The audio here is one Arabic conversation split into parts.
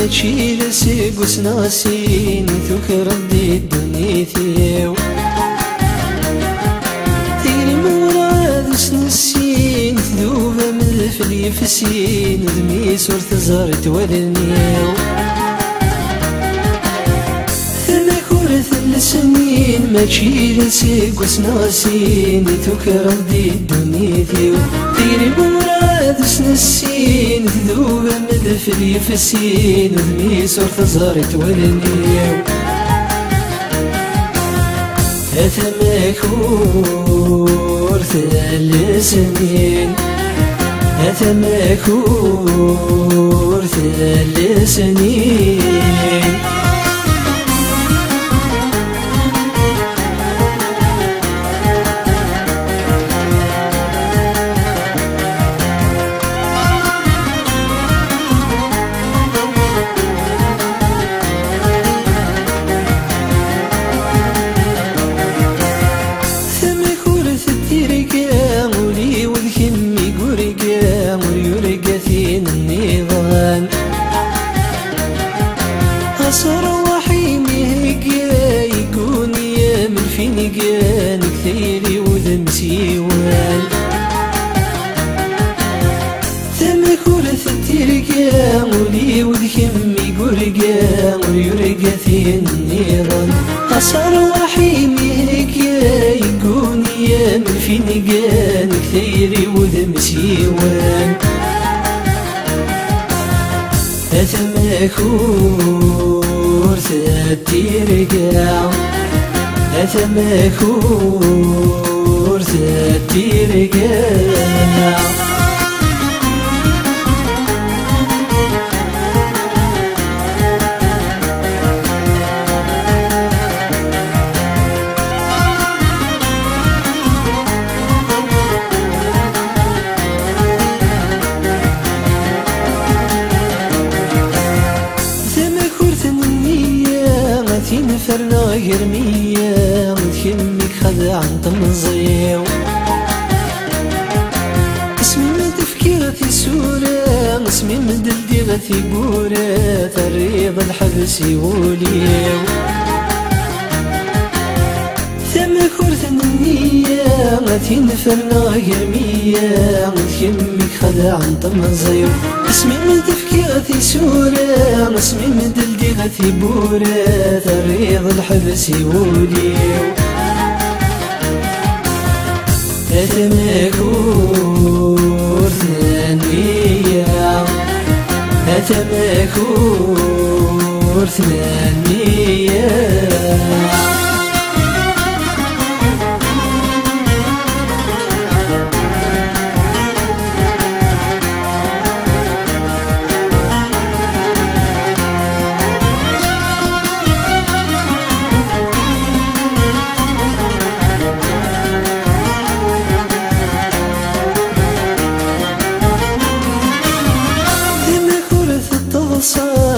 ماشي لسيق وسناسين ثوك ردي الدنيا تيري مراد سنسين ذوبة من الفلي فسين ذمي صورة زارت ولنيو السنين ماشي لسيق وسناسين ثوك ردي الدنيا تيري مراد سنسين ذوبة مدفلي فسين ذمي صورة زارت ولنيو أثمك ورث السنين أثمك ورث السنين أصر وحيمي هيقا يكون يا من فيني كان كثيري وذم سيوان ثمك ورث الترقا ولي وذكمي قرقا ويرقا في النيران أصر وحيمي هيقا يكون يا من فيني كان كثيري وذم سيوان أثمك ورث الترقا أثمك ورث الترقا فرنا يرمية وتكمك خدع تمزيو اسمي من تفكيرتي سورة اسمي من دلدغتي بورة تريض الحبس يوليو ثمك ورث النية غتين فرنا يرمية وتكمك خدع تمزيو اسمي من تفكيرتي سورة اسمي من دلدغتي بورة تريض الحبس يوليو أثمك ورث النية أثمك ورث النية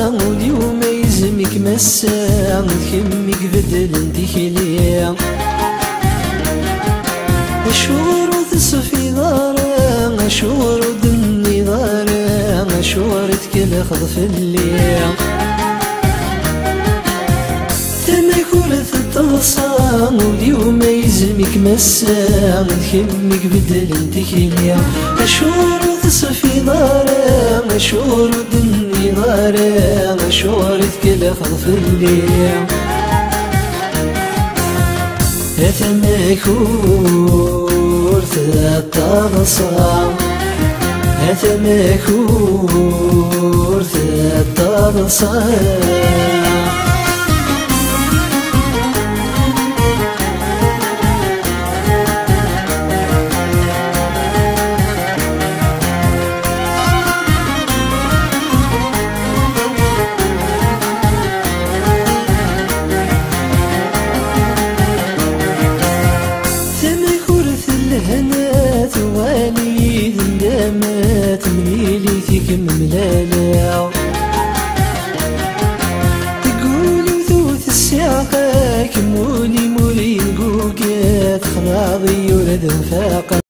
واليوم يزمك مسا وتكمك بدل انتي خليا أشور وتصفي دارا أشور ودني دارا أشور تكلخض في الليل تمك ورث التغصان واليوم يزمك مسا وتكمك بدل انتي خليا أشور وتصفي دارا أشور ودني نارا مشورة كل خلف الليل أثمك ورث التغصان أثمك ورث التغصان ثواني ذندامات مليلي فيك مملالا تقولي وثوث الساقة كمولي مولي نقوقات خلاضي ولد وفاقة